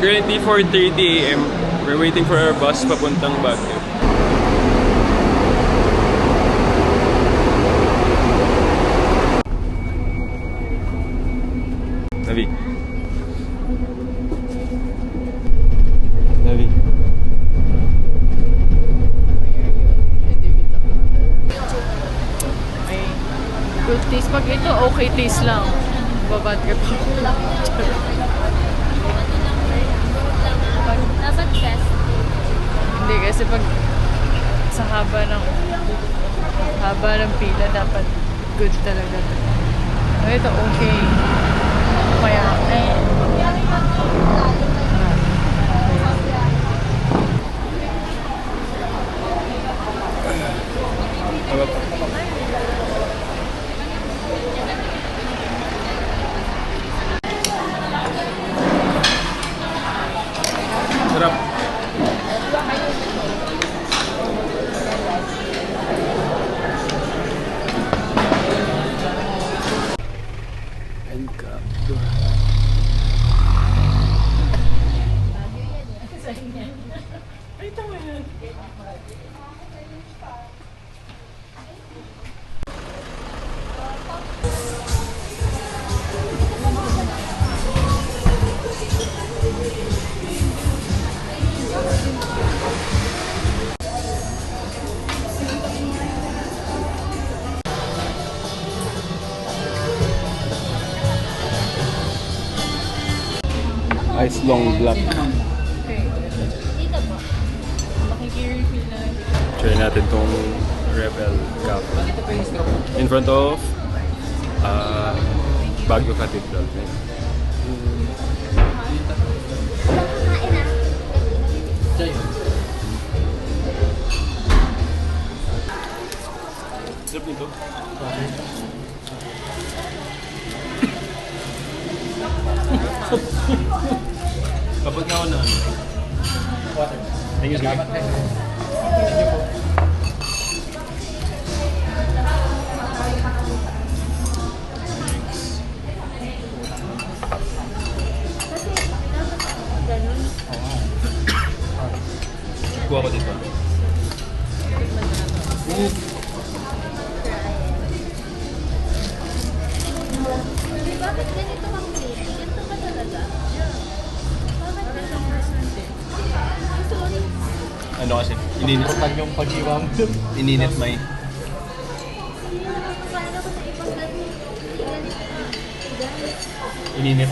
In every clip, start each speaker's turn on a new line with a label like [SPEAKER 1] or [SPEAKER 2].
[SPEAKER 1] Currently 4:30 AM. We're waiting for our bus papuntang Baguio. Navi. Navi.
[SPEAKER 2] Good taste. Pag ito, okay taste lang. Babad ka pa.
[SPEAKER 3] Dapat best.
[SPEAKER 2] Hindi, kasi pag sa haba ng pila, dapat good talaga. Ito, okay. Kaya,
[SPEAKER 1] Sarap. And kapdo.
[SPEAKER 2] ay, tama yan.
[SPEAKER 1] Ice long black.
[SPEAKER 2] Okay.
[SPEAKER 3] Dito po.
[SPEAKER 2] Makikirifill na.
[SPEAKER 1] Try natin tong Rebel Cafe. In front of Baguio Cathedral. Sarap nito. Kapag na ako na ano. Water. Thank you, sir. Thank you po. Kuha ko dito.
[SPEAKER 3] Bakit ganito ang plate? Ganito ba talaga? Bakit ganito? Sorry.
[SPEAKER 1] Ano kasi? Ininit.
[SPEAKER 4] Yung pag-iwa mo.
[SPEAKER 1] Ininit may.
[SPEAKER 3] Paano ko sa ibang ganito?
[SPEAKER 1] Ininit.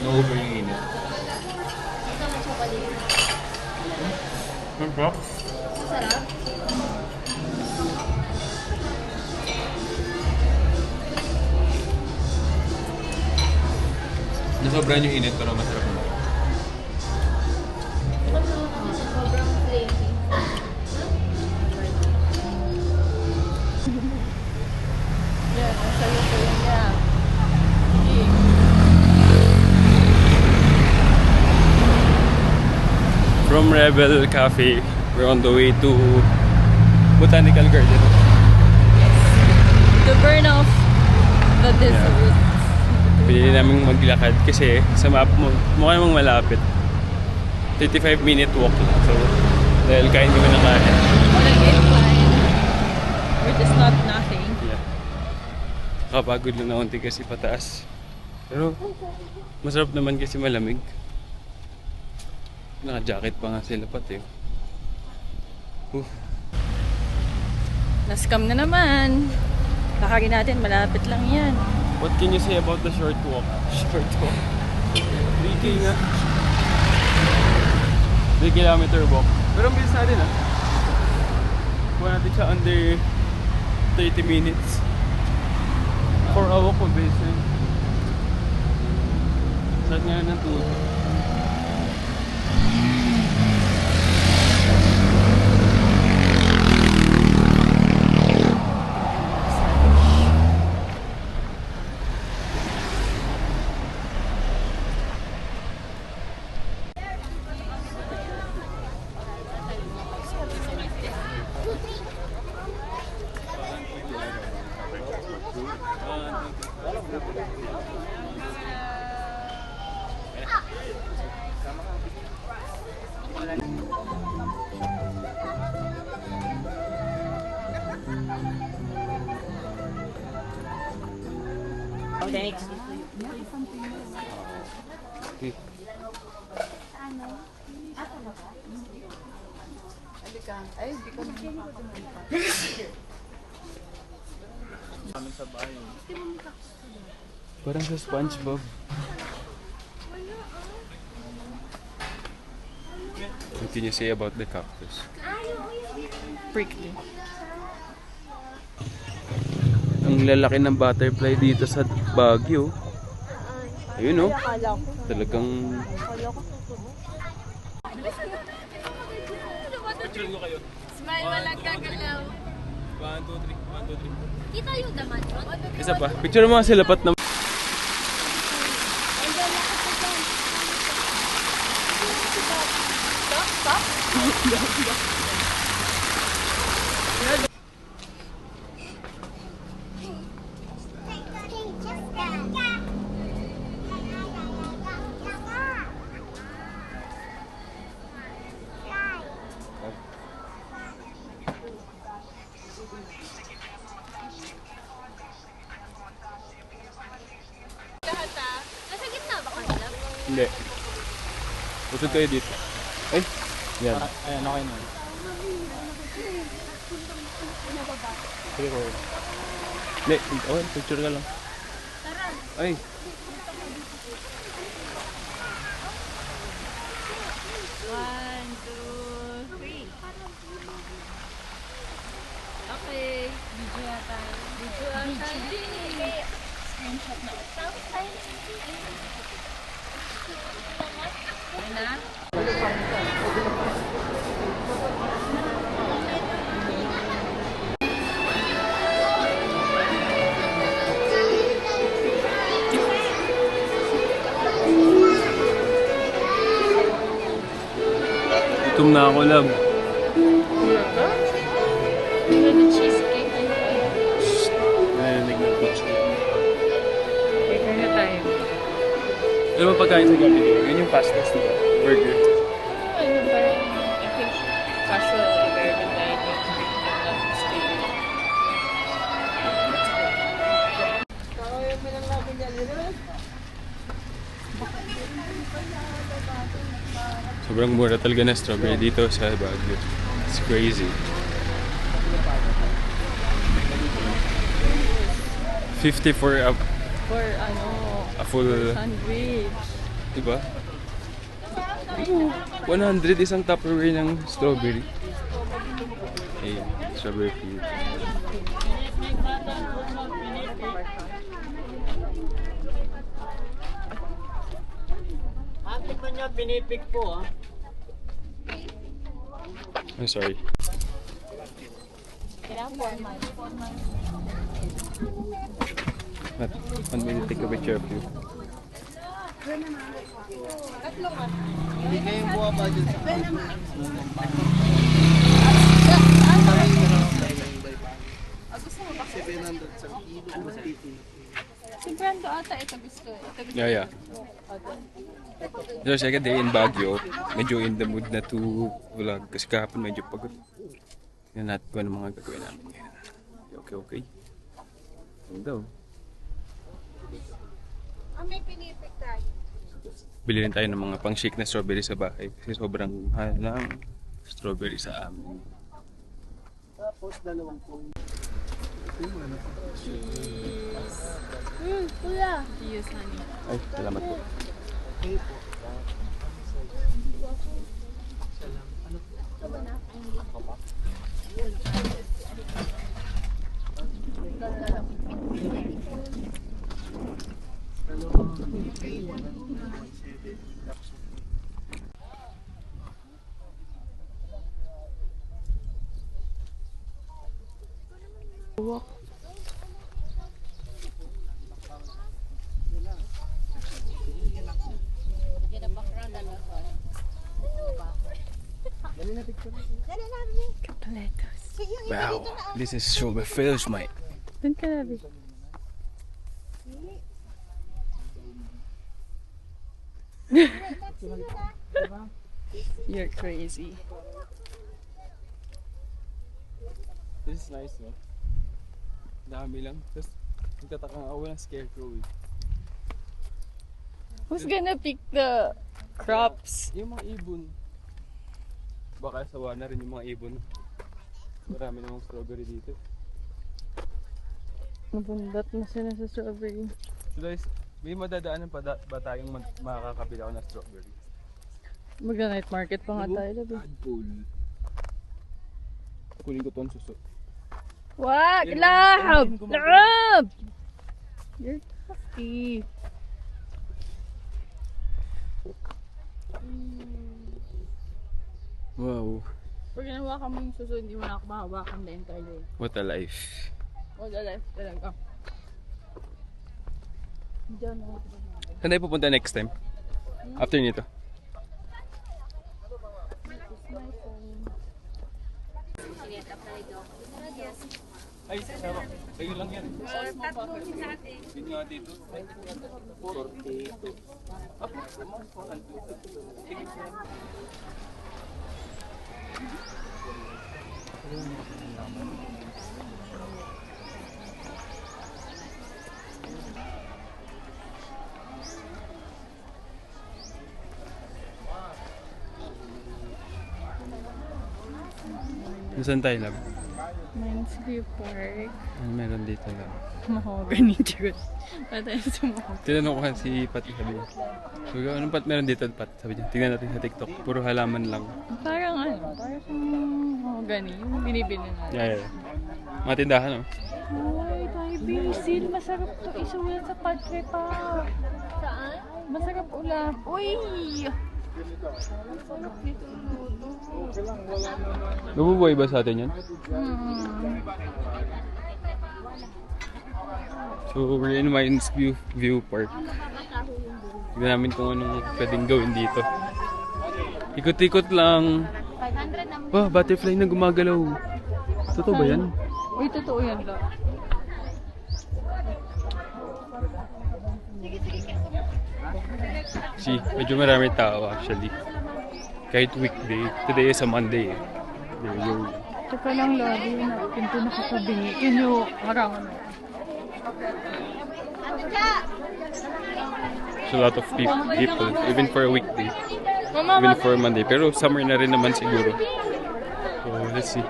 [SPEAKER 1] No-over yung init.
[SPEAKER 3] Ito may chocolate.
[SPEAKER 1] Sarap.
[SPEAKER 3] Sarap.
[SPEAKER 1] Nasobran yung init pero masarap naman.
[SPEAKER 3] Sobrang flaky.
[SPEAKER 2] Yan, nasa luto yun niya. Okay.
[SPEAKER 1] From Rebel Cafe, we're on the way to Botanical Garden.
[SPEAKER 2] To burn off the dessert.
[SPEAKER 1] Pili namin maglakad kasi sa map mo, mukha namang malapit. 35-minute walk lang. So, dahil kain kami ng kain.
[SPEAKER 2] Walang incline. Which is not nothing.
[SPEAKER 1] Yeah. Kapagod lang na unti kasi pataas. Pero, masarap naman kasi malamig. Naka-jacket pa nga sila pati.
[SPEAKER 2] Nascam na naman. Lakarin natin, malapit lang yan.
[SPEAKER 1] What can you say about the short walk? Short walk. 3K nga. 3 kilometer walk. Pero ang bilis natin ah. Kuha natin siya under 30 minutes. For a walk, mabilis na yun. Start nga ng 2. Sama ka.
[SPEAKER 4] Thanks.
[SPEAKER 1] Okay.
[SPEAKER 2] Ay, di ko
[SPEAKER 1] Parang sa SpongeBob. What can you say about the cactus?
[SPEAKER 2] prickly.
[SPEAKER 1] Ang lalaki ng butterfly dito sa Baguio. Ayun, oh. Talagang... Picture ko kayo.
[SPEAKER 3] Smile, walang gagalaw.
[SPEAKER 1] 1, 2, 3. 1, 2, 3.
[SPEAKER 3] Kita yung daman.
[SPEAKER 1] Isa pa. Picture mo mga silapat na...
[SPEAKER 3] Nasa gitna ba ka nila?
[SPEAKER 1] Hindi. Usod kayo dito. Ay! Yan.
[SPEAKER 4] Ayan, okay na. Sige ko.
[SPEAKER 1] Hindi. Oh, picture ka lang. Ay!
[SPEAKER 2] One, two, three. Okay. Video yata. Video yata. Screenshot na. Ayun na.
[SPEAKER 1] Gutom na ako, love.
[SPEAKER 2] Ano cheesecake?
[SPEAKER 1] Narinig na picture.
[SPEAKER 2] Order na tayo.
[SPEAKER 1] Ano ba pagkain sa gabi dito? Yun yung pastas, diba? Burger.
[SPEAKER 2] Ano parang, I think, casual American dining. Stay.
[SPEAKER 1] Sobrang mura talaga na strawberry dito sa Baguio. It's crazy. 50 for
[SPEAKER 2] For ano,
[SPEAKER 1] a full,
[SPEAKER 2] sandwich.
[SPEAKER 1] diba? 100 isang Tupperware ng strawberry. Ayun, strawberry fruit.
[SPEAKER 4] Ate pa niya, pinipik po ah.
[SPEAKER 1] I'm sorry. But, want me to take a picture of you?
[SPEAKER 4] Hindi kayong buha ba dyan sa
[SPEAKER 2] Si Brando ata ito gusto. Ito gusto.
[SPEAKER 1] Yeah. So, second day in Baguio, medyo in the mood na to vlog kasi kahapon medyo pagod. Tingnan natin kung ano mga gagawin namin ngayon. Okay. Ano daw?
[SPEAKER 3] May pinipik tayo.
[SPEAKER 1] Bili rin tayo ng mga pang-shake na strawberry sa bahay kasi sobrang mahal ng strawberry sa amin.
[SPEAKER 4] Tapos dalawang po.
[SPEAKER 3] Kuya.
[SPEAKER 2] Yes, honey.
[SPEAKER 1] Ay, salamat po. Wow, this is so refills mate.
[SPEAKER 2] Doon ka na, babe. You're crazy.
[SPEAKER 1] This is nice, no? Dami lang. Tapos, Nagtataka nga ako ng scarecrow eh.
[SPEAKER 2] Who's gonna pick the crops?
[SPEAKER 1] Yung mga ibon. Baka sawa na rin yung mga ibon. Marami namang strawberry dito.
[SPEAKER 2] Nabundat na sila sa strawberry.
[SPEAKER 1] So guys, may madadaanan pa ba tayong makakabila ko ng strawberry?
[SPEAKER 2] Magna-night market pa nga tayo, labi.
[SPEAKER 1] Tadpole. Kunin ko tong suso.
[SPEAKER 2] Wag!
[SPEAKER 1] Yan,
[SPEAKER 2] Lab!
[SPEAKER 1] yan, gumagano.
[SPEAKER 2] Lab! You're nasty.
[SPEAKER 1] Wow.
[SPEAKER 2] Pag ginawa mo yung susunod, hindi mo na ako mahawakan the entire day.
[SPEAKER 1] What a life.
[SPEAKER 2] Wala life talaga. Diyan ako.
[SPEAKER 1] Saan tayo pupunta next time? After nito? Ay, sama. Kayo lang yan. Yun nga dito. 42. Ako, saan tayo lang?
[SPEAKER 2] Mines View Park.
[SPEAKER 1] Ano meron dito lang?
[SPEAKER 2] Mahogany Church. Patay sa mahogany.
[SPEAKER 1] Tinanong ko kasi si Pat, sabi niya. Sabi ko, anong Pat meron dito, Pat? Sabi niya, tingnan natin sa TikTok. Puro halaman lang.
[SPEAKER 2] Parang ano? Parang sa mahogany. Yung binibili natin.
[SPEAKER 1] Yeah. Mga tindahan, oh.
[SPEAKER 2] Uy, tayo bisil. Masarap to. Isulat sa padre pa.
[SPEAKER 3] Saan?
[SPEAKER 2] Masarap ulam. Uy! Masarap dito luto.
[SPEAKER 1] Nabubuhay ba sa atin yan? So, we're in Mines View Park. Tignan namin kung anong pwedeng gawin dito. Ikot-ikot lang.
[SPEAKER 3] 500 naman.
[SPEAKER 1] Wah, butterfly na gumagalaw. Totoo ba yan?
[SPEAKER 2] Uy, totoo yan lang.
[SPEAKER 1] See, medyo marami tao actually. Kahit weekday. Today is a Monday eh. There you go.
[SPEAKER 2] Teka lang lagi na pinto nakakabingi. Yun yung harangan mo.
[SPEAKER 1] There's a lot of people, even for a weekday.
[SPEAKER 2] Mama,
[SPEAKER 1] Even for a Monday. Pero summer na rin naman siguro. So, let's see.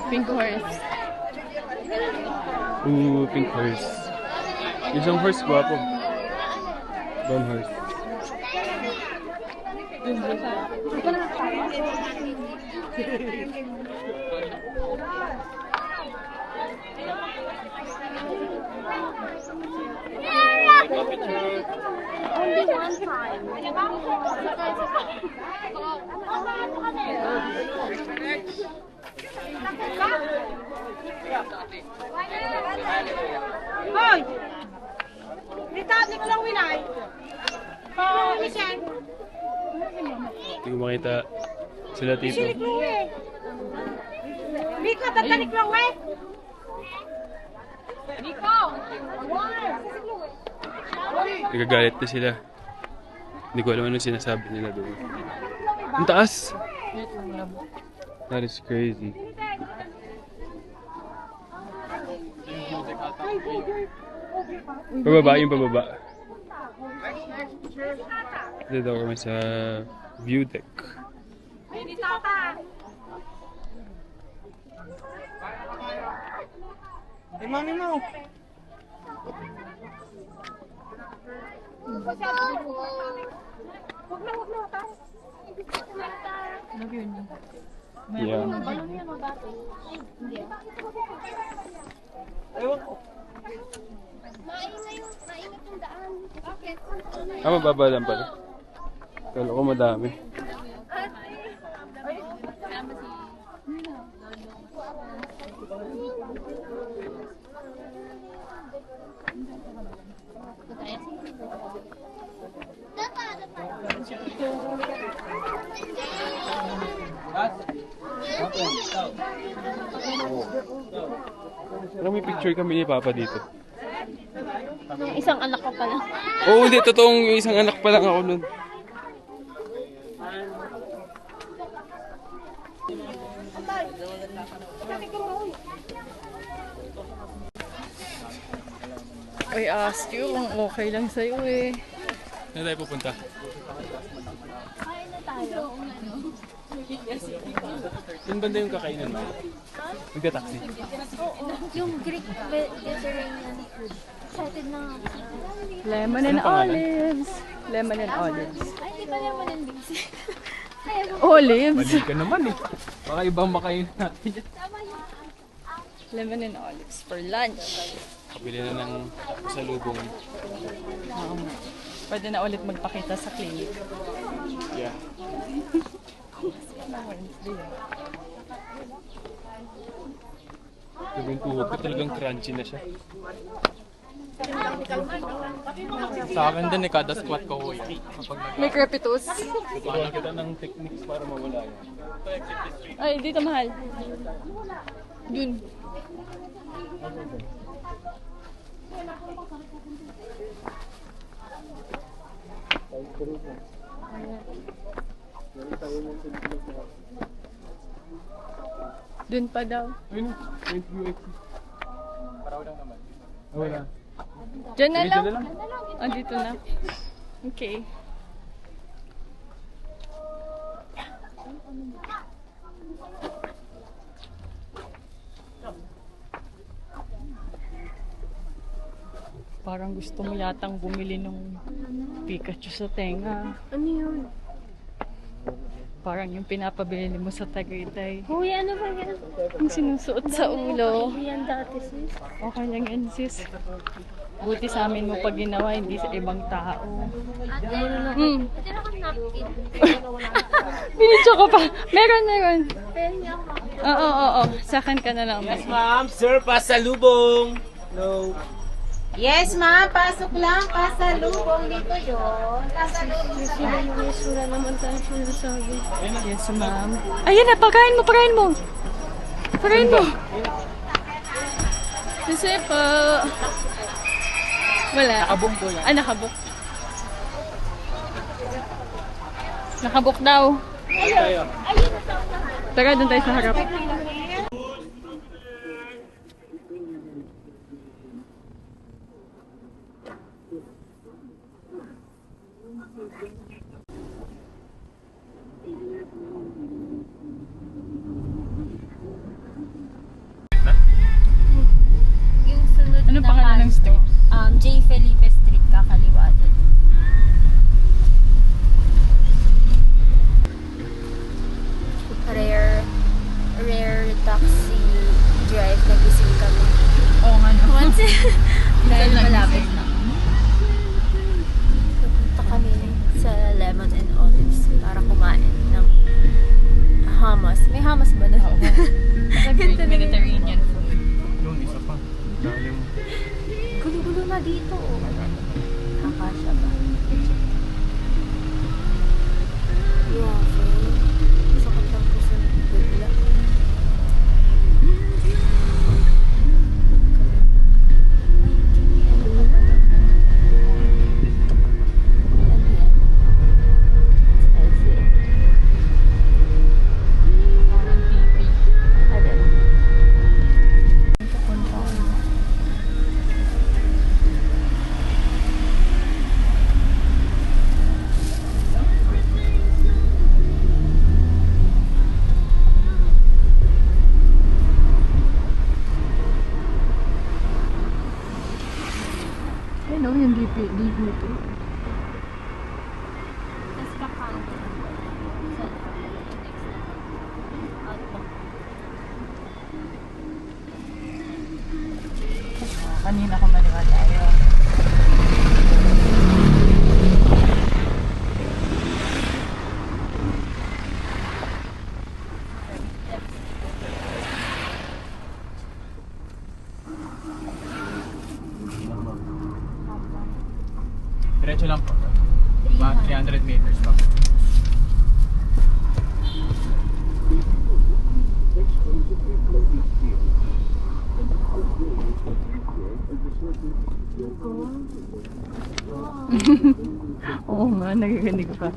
[SPEAKER 2] pink horse.
[SPEAKER 1] Ooh, pink horse. Isang horse guwapo. Brown horse.
[SPEAKER 3] Only one time.
[SPEAKER 5] Hoy! Rita, di ko lang winay. Oh, Michelle.
[SPEAKER 1] Hindi ko makita sila tito.
[SPEAKER 5] Nico, tatanik lang, we. Nico!
[SPEAKER 1] Nagagalit na sila. Hindi ko alam anong sinasabi nila doon. Ang taas! That is crazy. Pababa, yung pababa. Dito daw kami sa view deck.
[SPEAKER 4] Eh, mami mo.
[SPEAKER 2] Love yun.
[SPEAKER 1] Yeah.
[SPEAKER 3] Balon yan o dati? Hindi.
[SPEAKER 4] Ewan ko.
[SPEAKER 3] Maingay yung daan. Bakit?
[SPEAKER 1] Ah, mababa lang pala. Kala ko madami. Pero may picture kami ni Papa dito.
[SPEAKER 3] Isang anak ko pala.
[SPEAKER 1] Oo, hindi. Totoong isang anak pa lang ako nun.
[SPEAKER 2] I asked you kung okay lang sa'yo eh.
[SPEAKER 1] Saan tayo pupunta?
[SPEAKER 3] Kain na tayo.
[SPEAKER 1] Yung banda yung kakainan mo? Magka-taxi.
[SPEAKER 3] Yung Greek Mediterranean food. Excited na nga.
[SPEAKER 2] Lemon and
[SPEAKER 1] Ano pangalan?
[SPEAKER 2] olives. Lemon and olives.
[SPEAKER 3] Ay, di ba naman ang bigsi?
[SPEAKER 2] Olives?
[SPEAKER 1] Mali ka naman eh. Baka ibang makain natin dyan.
[SPEAKER 2] Lemon and olives for lunch.
[SPEAKER 1] Kabili na ng salubong.
[SPEAKER 2] Pwede na ulit magpakita sa clinic.
[SPEAKER 1] Yeah. Yung tuhog ko talagang crunchy na siya. Sa akin din eh, kada squat ko huy. Kapag
[SPEAKER 2] May crepitus.
[SPEAKER 1] nagpapala kita ng techniques para mawala yun.
[SPEAKER 2] Ay, dito mahal. Dun. Dun pa daw.
[SPEAKER 1] Ayun, yung UX. Para walang naman. Wala.
[SPEAKER 2] Diyan na
[SPEAKER 1] Sige,
[SPEAKER 2] lang.
[SPEAKER 1] dyan na lang.
[SPEAKER 2] Ah, dito na. Okay. Parang gusto mo yatang bumili ng Pikachu sa tenga.
[SPEAKER 3] Ano yun?
[SPEAKER 2] Parang yung pinapabili mo sa Tagaytay.
[SPEAKER 3] Uy, ano ba yan?
[SPEAKER 2] Yung sinusuot sa ulo.
[SPEAKER 3] Hindi yan dati, sis.
[SPEAKER 2] Okay lang yan, sis. Buti sa amin mo pag ginawa, hindi sa ibang tao.
[SPEAKER 3] Ate,
[SPEAKER 2] Hmm.
[SPEAKER 3] ate na kang napkin.
[SPEAKER 2] Binidyo ko pa. Meron.
[SPEAKER 3] Pero niya ako.
[SPEAKER 2] Oo. Sa akin ka na lang.
[SPEAKER 4] Yes, ma'am. Sir, pasalubong. No.
[SPEAKER 5] Yes, ma'am. Pasok lang. Pasalubong dito yun. Pasalubong sa
[SPEAKER 3] Sura naman tayo sinasabi.
[SPEAKER 2] Yes, ma'am. Ayan na, pagkain mo. Pagkain mo. Kasi po. Wala.
[SPEAKER 1] Nakabong po yan.
[SPEAKER 2] Ah, nakabok. Nakabok daw. Tara, doon tayo sa harap.
[SPEAKER 3] Yung sunod
[SPEAKER 2] Ano
[SPEAKER 3] na
[SPEAKER 2] pangalan ng
[SPEAKER 3] kanto,
[SPEAKER 2] street?
[SPEAKER 3] J. Felipe Street, kakaliwa doon. Rare taxi drive, nagising kami.
[SPEAKER 2] Oo nga, no?
[SPEAKER 3] Once, dahil
[SPEAKER 2] Minsan lang
[SPEAKER 3] malapit
[SPEAKER 2] gising.
[SPEAKER 3] na. Pupunta kami sa Lemon and Olives para kumain ng hummus. May hummus ba na?
[SPEAKER 2] Oo. Greek Mediterranean food.
[SPEAKER 1] Yung isa pa. Dalim.
[SPEAKER 3] Gulo-gulo na dito. Nakakasya ba? Waffle. Sakit lang po sa bigla.
[SPEAKER 2] Ayun o, yung DVP.
[SPEAKER 3] Tapos kakanto.
[SPEAKER 2] Kanina ko maliwa tayo.
[SPEAKER 1] Diretso lang po. Mga 300 meters pa.
[SPEAKER 2] Oo nga, nagaganig ka.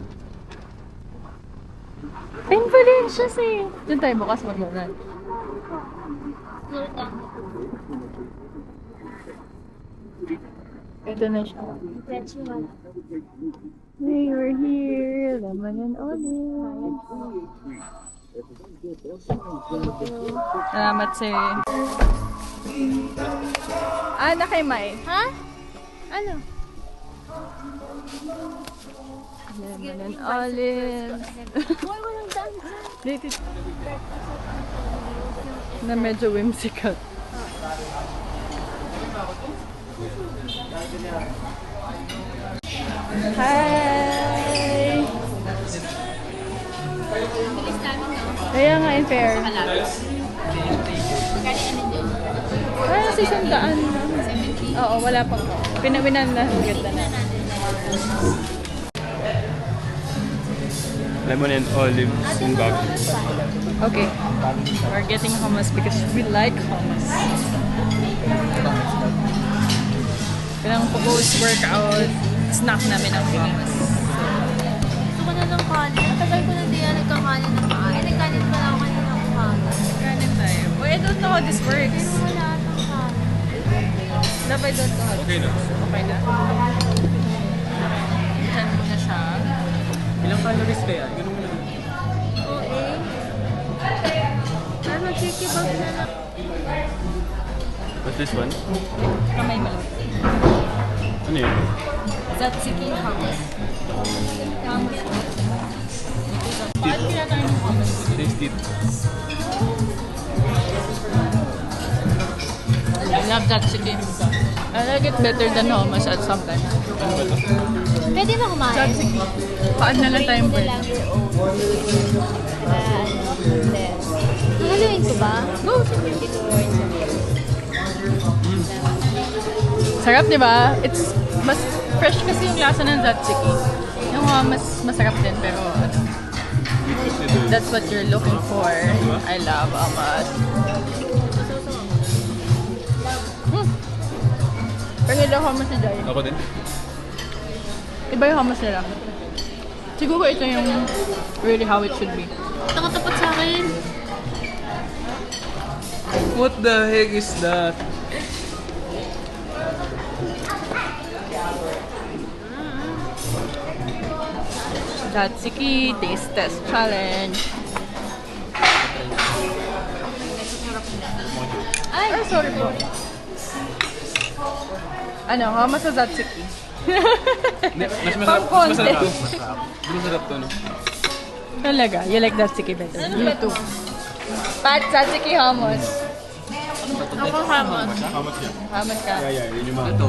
[SPEAKER 2] Ayun pala yun siya eh. Diyan tayo bukas maglalan.
[SPEAKER 3] Slow down.
[SPEAKER 2] Ito na siya. We were here, lemon and olive. Salamat sir. Na kay Mai.
[SPEAKER 3] Ha? Ano?
[SPEAKER 2] Lemon and olive.
[SPEAKER 3] Boy, walang daan.
[SPEAKER 2] Dito. Na medyo whimsical. Hi!
[SPEAKER 3] Bilis namin, no?
[SPEAKER 2] Kaya nga in fair.
[SPEAKER 3] Magkano dun?
[SPEAKER 2] Kasi sandaan na. Oo, wala pang. Pinawinan na. Ganda na.
[SPEAKER 1] Lemon and olives in bag.
[SPEAKER 2] Okay. We're getting hummus because we like hummus. Kailangan po post-workout. Snack namin ang hummus.
[SPEAKER 3] Gusto ko na ng kanin. Matagal ko na di na nagkakanin ng kanin. Nagkanin pa lang ako kanina ng kanin.
[SPEAKER 2] Kanin tayo. Well, I don't know how this works.
[SPEAKER 3] Pero wala ng kanin.
[SPEAKER 2] Love, I don't know how
[SPEAKER 1] Okay na.
[SPEAKER 2] Okay na. Diyan mo na siya.
[SPEAKER 1] Ilang calories kaya? Ganun mo na.
[SPEAKER 3] Oo eh. Pero magkikibag na lang.
[SPEAKER 1] What's this one?
[SPEAKER 2] Kamay mo.
[SPEAKER 1] Ano yun?
[SPEAKER 2] Tzatziki hummus. Hummus. Paano pinatayin yung hummus?
[SPEAKER 1] Taste it.
[SPEAKER 2] I love tzatziki. I like it better than hummus at some time.
[SPEAKER 1] Ano ba ito?
[SPEAKER 3] Pwede ba kumain?
[SPEAKER 2] Tzatziki. Paan na lang tayong
[SPEAKER 3] Pwede
[SPEAKER 2] bread.
[SPEAKER 3] lang your own. Haluin ko ba? Go!
[SPEAKER 2] Sarap, di ba? It's mas fresh kasi yung lasa ng tzatziki. Yung hummus masarap din pero ano, that's what you're looking for. I love hummus. Pero hindi hummus ni Jai.
[SPEAKER 1] Ako din.
[SPEAKER 2] Iba yung hummus nila. Siguro ito yung really how it should be.
[SPEAKER 3] Nakatapat sa akin.
[SPEAKER 1] What the heck is that?
[SPEAKER 2] Tzatziki taste test challenge. Ay, sorry po. Ano, hummus sa tzatziki?
[SPEAKER 1] Mas
[SPEAKER 2] Pang konti.
[SPEAKER 1] masarap to. Mas masarap to, no?
[SPEAKER 2] Talaga, you like tzatziki better? You too. Pat, tzatziki hummus.
[SPEAKER 3] Ako hamon.
[SPEAKER 1] How much yan?
[SPEAKER 2] Hummus ka.
[SPEAKER 1] Yeah, yun yung mga. Ito.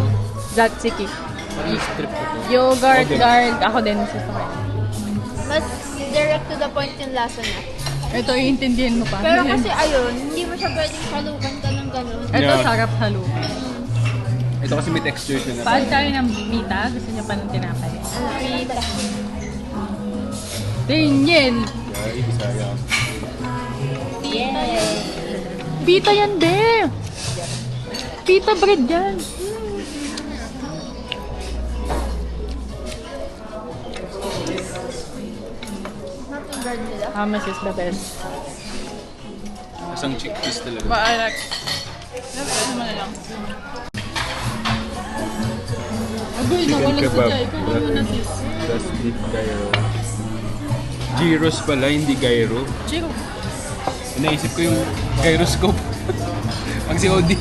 [SPEAKER 2] Tzatziki.
[SPEAKER 1] Strip ko to.
[SPEAKER 2] Yogurt,
[SPEAKER 1] Okay.
[SPEAKER 2] garlic. Ako din sa sakay.
[SPEAKER 3] Mas direct to the point yung lasa niya.
[SPEAKER 2] Ito, iintindihin mo pa.
[SPEAKER 3] Pero kasi ayun, hindi mo siya pwedeng salukan ka ng ganun.
[SPEAKER 2] Ito,
[SPEAKER 1] Yeah.
[SPEAKER 2] sarap halo.
[SPEAKER 1] Ito kasi may texture siya na.
[SPEAKER 2] Paano tayo ng pita? Gusto niyo pa ng tinapay?
[SPEAKER 3] Pita.
[SPEAKER 2] Tingin!
[SPEAKER 1] Ay, Bisaya.
[SPEAKER 3] Yes.
[SPEAKER 2] Pita yan, be! Pita bread yan.
[SPEAKER 3] Natin bread nila.
[SPEAKER 2] Hummus is the best.
[SPEAKER 1] Isang chickpeas talaga.
[SPEAKER 2] But I like... Ano mo na lang. Agoy, nawalag sa Jai. Ikaw muna sis.
[SPEAKER 1] That's beef gyro. Gyros pala, hindi gyro.
[SPEAKER 2] Chico.
[SPEAKER 1] Naisip ko yung gyroscope. Ang COD.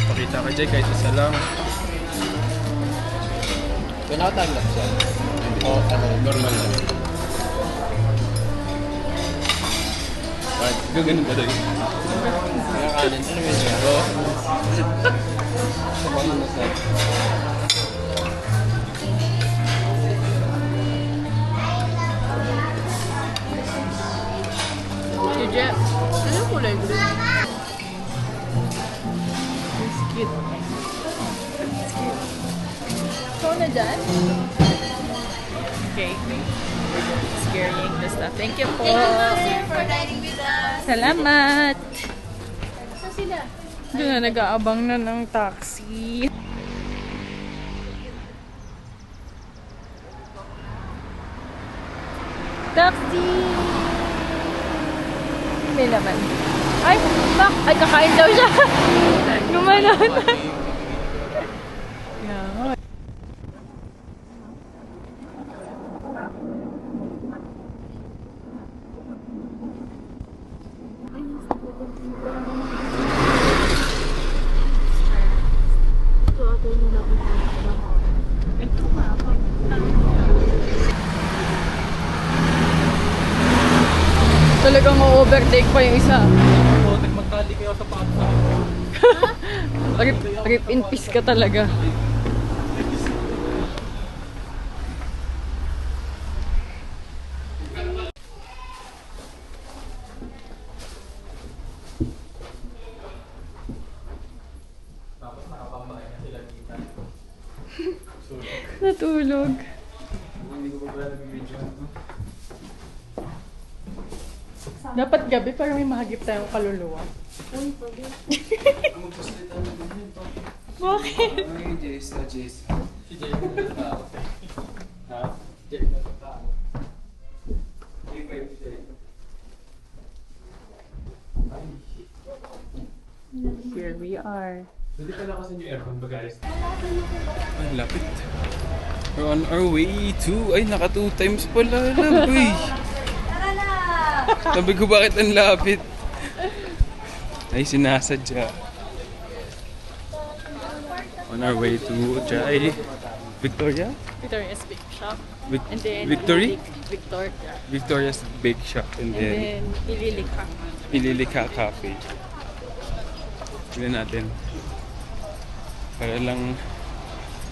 [SPEAKER 1] Pakita ka dyan kahit isa lang.
[SPEAKER 4] Pinakatanggap siya.
[SPEAKER 1] O, normal lang. Bakit? Gaganon ba tayo?
[SPEAKER 4] Pinakanin. Ano yun siya?
[SPEAKER 1] Oo.
[SPEAKER 4] Sa bangan na sa...
[SPEAKER 2] Si Jeff. Ano yung kulay green? It's cute. It's cute. Ikaw na dyan? Okay. It's carrying the stuff. Thank you po.
[SPEAKER 3] Thank you, Master, for dining with us.
[SPEAKER 2] Salamat.
[SPEAKER 3] Saan sila?
[SPEAKER 2] Doon na nag-aabang na ng taxi. Taxi! May laman. Ay, Mac! Ay, kakain daw siya. Gumanon. overtake pa yung isa.
[SPEAKER 1] Magtali kayo sa pato.
[SPEAKER 2] Rip in peace ka talaga.
[SPEAKER 1] Tapos nakapambahay na sila kita.
[SPEAKER 2] Natulog.
[SPEAKER 1] Hindi ko pa pala nag-video.
[SPEAKER 2] Dapat gabi para may mahagip tayong kaluluwa. Bakit?
[SPEAKER 1] Ay, Jace. Si Jace na tao. Ha? Jace na tao.
[SPEAKER 2] Here we are.
[SPEAKER 1] Hindi pala kasi yung aircon ba guys? Ay, lapit. We're on our way to... Ay, naka 2 times pala. Laboy. Sabi ko bakit ang lapit? Ay, sinasadya. On our way to Jai. Victoria?
[SPEAKER 2] Victoria's Bake Shop. And then
[SPEAKER 1] Victory?
[SPEAKER 2] Victoria.
[SPEAKER 1] Victoria's Bake Shop. And then
[SPEAKER 2] And then Ililika.
[SPEAKER 1] Ililika Cafe. Tignan natin. Para lang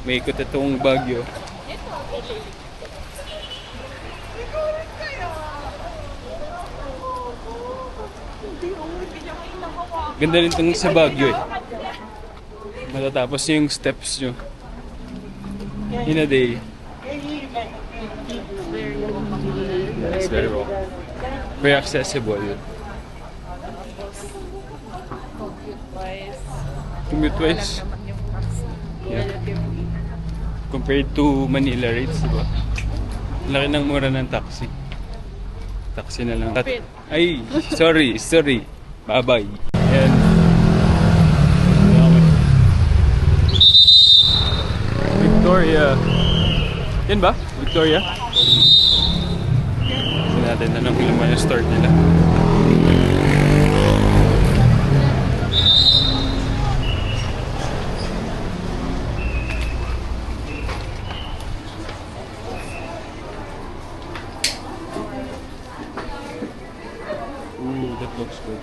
[SPEAKER 1] may ikot itong Baguio. Ganda rin itong sa Baguio eh. Matatapos yung steps nyo. In a day. Yes, very well. Very accessible. Commute-wise. Yeah. Compared to Manila rates, diba? Laki ng mura ng taxi. Taxi na lang. Ay, sorry. Bye-bye. Ayan. Victoria. Yan ba? Victoria? Tignan natin anong laman yung store nila. Ooh, that looks good.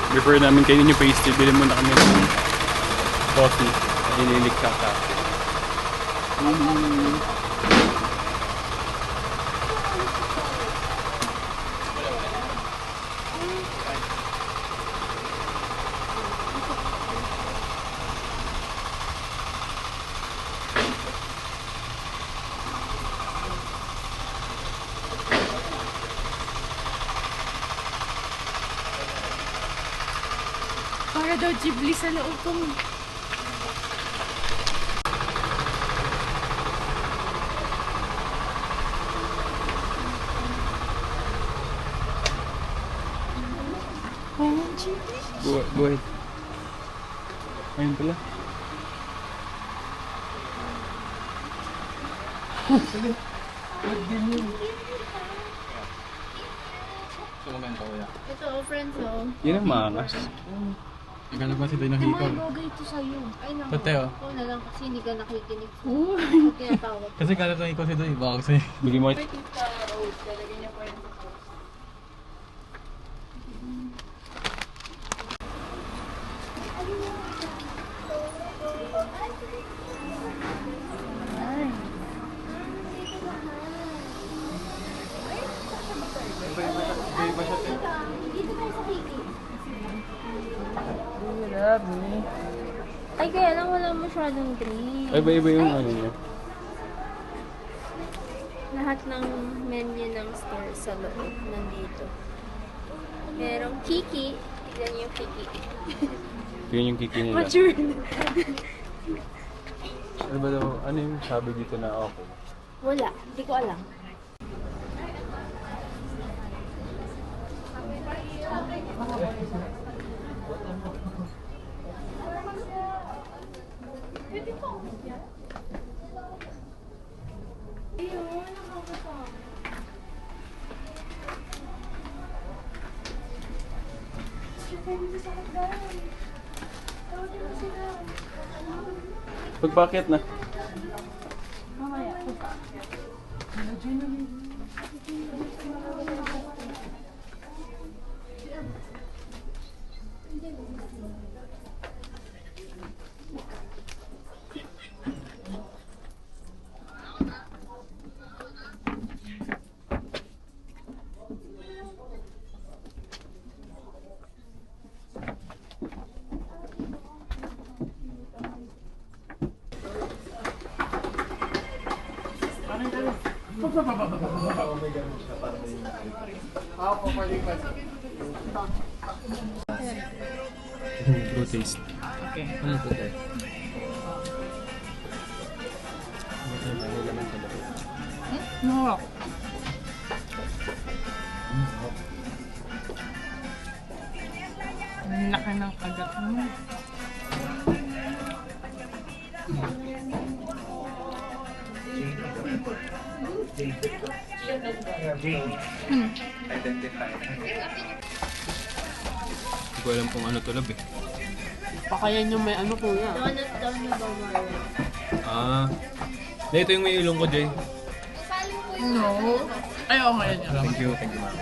[SPEAKER 1] Before namin kainin yung pastry, bilhin muna kami ng coffee. Ililik ka cafe.
[SPEAKER 2] Para daw Ghibli sa loob ko. Oh, Ghibli.
[SPEAKER 1] Buhay. Ayun pala.
[SPEAKER 3] Ito, friends, oh.
[SPEAKER 1] Yun ang maangas. Ikala ba si Toy
[SPEAKER 3] May mga bagay ito sa'yo. Ay, naku.
[SPEAKER 1] Pateo.
[SPEAKER 3] Ikaw na lang kasi hindi ka nakikinig.
[SPEAKER 2] Oh.
[SPEAKER 3] Pag tinatawag.
[SPEAKER 1] Kasi kala ko ikaw si Toy. Baka kasi bigyan mo.
[SPEAKER 2] Tita Rose, talagay niya po yung
[SPEAKER 3] Dito tayo sa Kiki.
[SPEAKER 1] You love me.
[SPEAKER 3] Ay, kaya lang wala masyadong drink.
[SPEAKER 1] Ay, iba yung ano niya.
[SPEAKER 3] Lahat ng menu ng store sa loob nandito. Merong Kiki. Tignan niyo yung Kiki.
[SPEAKER 1] Tingnan yung kiki nila.
[SPEAKER 3] Matured.
[SPEAKER 1] Ano ba daw? Ano yung sabi dito na okay?
[SPEAKER 3] Wala. Hindi ko alam.
[SPEAKER 1] Pagpakit na. Go taste.
[SPEAKER 2] Okay.
[SPEAKER 1] Ano ito tayo?
[SPEAKER 2] No. Ang laki ng kagat mo.
[SPEAKER 1] Hindi ko alam kung ano to lab eh.
[SPEAKER 2] Pakayan yung may ano kuya.
[SPEAKER 3] Donut daw ni Bawara.
[SPEAKER 1] Ah. Ito yung may ilong ko, Jay.
[SPEAKER 2] No. Ay, oo nga yan.
[SPEAKER 1] Thank you, ma'am.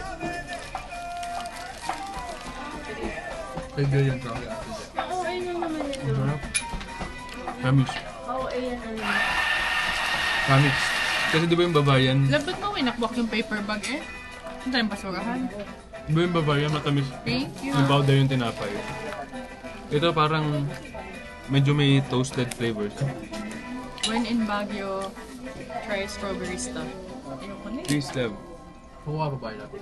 [SPEAKER 1] Thank you yan, sorry.
[SPEAKER 3] Oo, ayun lang naman ito.
[SPEAKER 1] Promise.
[SPEAKER 3] Oo, ayun ang
[SPEAKER 1] Promise. Kasi di ba yung babayan?
[SPEAKER 2] Labat mo winakbak yung paper bag eh. Ang tayong basurahan.
[SPEAKER 1] Di ba yung babayan matamis?
[SPEAKER 2] Thank you.
[SPEAKER 1] Yung powder yung tinapay. Ito parang medyo may toasted flavors.
[SPEAKER 2] When in Baguio, try strawberry stuff. Ayoko na eh.
[SPEAKER 1] Please, Lev.
[SPEAKER 4] Oo nga, babae natin.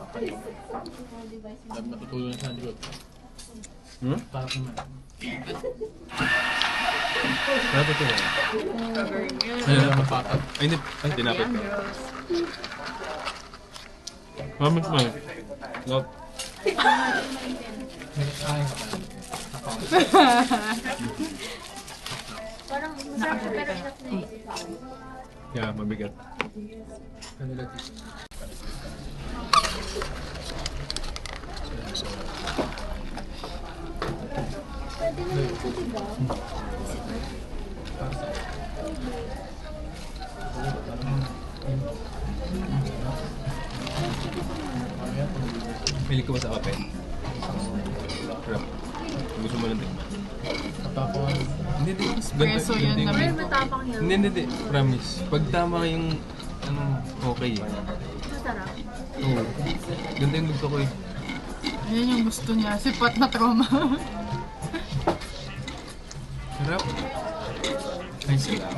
[SPEAKER 4] Dami natutulong sa Android.
[SPEAKER 1] Hmm?
[SPEAKER 4] Sarap naman.
[SPEAKER 1] Sarap ito eh.
[SPEAKER 2] Strawberry milk.
[SPEAKER 1] Ay,
[SPEAKER 4] Mapatat.
[SPEAKER 1] ay, hindi. Ay, tinapit ko. Promise man. Love.
[SPEAKER 3] parang masarap pero hirap na eh.
[SPEAKER 1] Yeah, mabigat.
[SPEAKER 4] Kanila tis.
[SPEAKER 3] Pwede naman ito, diba?
[SPEAKER 1] Pili ko ba sa kape? Crap. Gusto mo lang din.
[SPEAKER 4] Tapos,
[SPEAKER 1] Hindi.
[SPEAKER 2] Espresso yan na
[SPEAKER 3] Ay,
[SPEAKER 2] may
[SPEAKER 3] matapang yun.
[SPEAKER 1] Hindi. Promise. Pag tama yung, ano, okay.
[SPEAKER 3] Masarap.
[SPEAKER 1] Oo. Ganda yung gusto ko eh.
[SPEAKER 2] Ayan yung gusto niya. Sipat na trauma.
[SPEAKER 1] Sarap. Ay, sarap.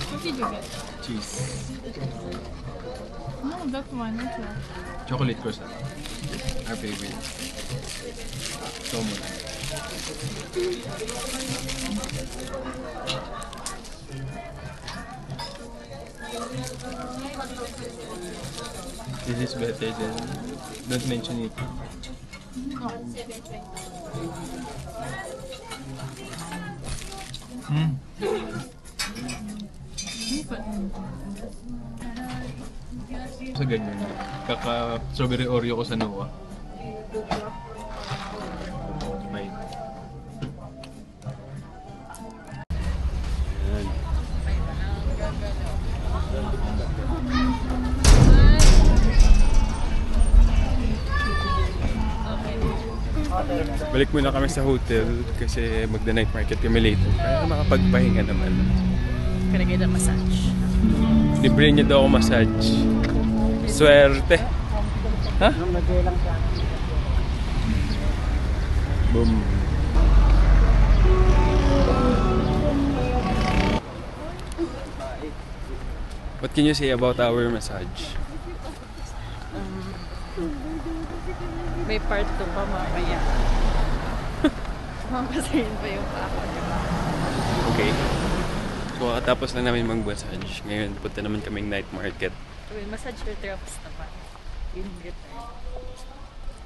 [SPEAKER 2] What did you get?
[SPEAKER 1] Cheese.
[SPEAKER 2] No, that one. That's one.
[SPEAKER 1] Chocolate croissant. Our favorite. So much. This is better than... Don't mention it. Hmm. Sa ganyan. Kaka-strawberry Oreo ko sa Noah. May. Ayan. Balik muna kami sa hotel kasi magda-night market kami later para makapagpahinga naman.
[SPEAKER 2] Gonna get a massage.
[SPEAKER 1] Libre niya daw ako massage. Swerte. Ha? Boom. What can you say about our massage?
[SPEAKER 2] May part 2 pa mamaya. Mapasayin pa yung ako, diba?
[SPEAKER 1] Okay. So, tapos na namin mag-massage. Ngayon, punta naman kaming night market.
[SPEAKER 2] Well, massage your therapist naman. Yun yung return.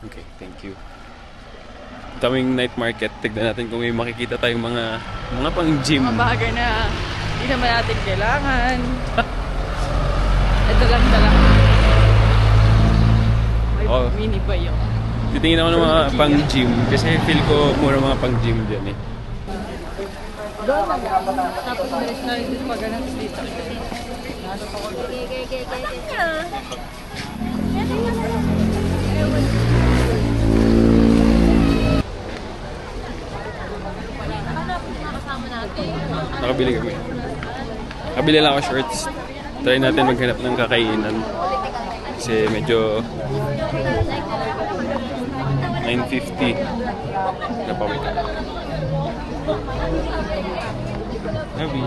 [SPEAKER 1] Okay, thank you. Kaming night market, tignan natin kung may makikita tayong mga pang gym.
[SPEAKER 2] Mga bagay na hindi naman natin kailangan. Ito lang talaga. May
[SPEAKER 1] Oh,
[SPEAKER 2] Mini ba yun?
[SPEAKER 1] Titingin ako ng mga pang-gym kasi feel ko mura mga pang-gym dyan eh.
[SPEAKER 2] Tapos bilis na rin dito pag-ganap dito.
[SPEAKER 1] Nakabili kami. Nakabili lang ako shorts. Try natin maghanap ng kakainan. Kasi medyo 9:50 na pawik ka. Habi.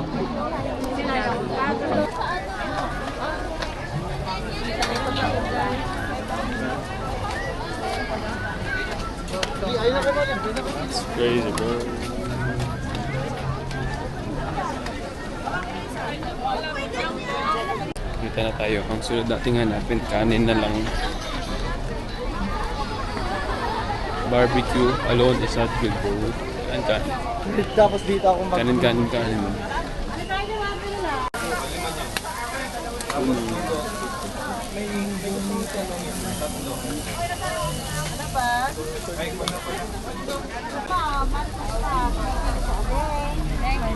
[SPEAKER 1] It's crazy, bro. Dito na tayo. Ang sunod nating hanapin, kanin na lang. Barbecue alone is not good, bro. Kanin.
[SPEAKER 6] Tapos dito ako
[SPEAKER 1] Kanin.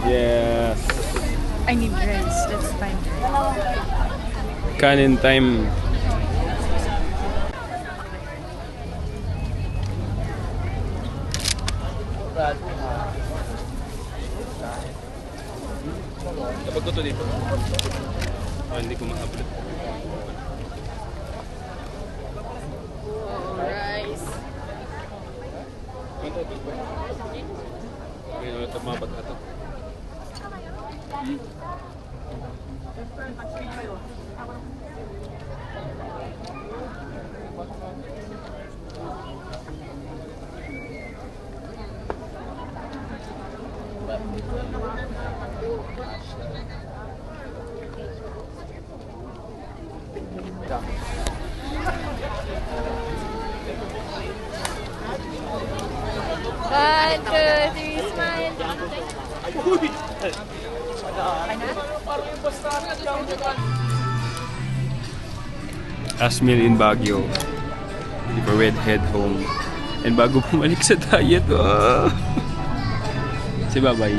[SPEAKER 1] Yes.
[SPEAKER 2] I need rice. Let's find rice.
[SPEAKER 1] Kanin time. Kapag ko to dito. Hindi ko mahabot.
[SPEAKER 2] Rice.
[SPEAKER 1] Ngayon ulit ang mga bata.
[SPEAKER 3] One, two, three, smile.
[SPEAKER 1] Last meal in Baguio. Before we'd head home. And bago bumalik sa diet, si Babay.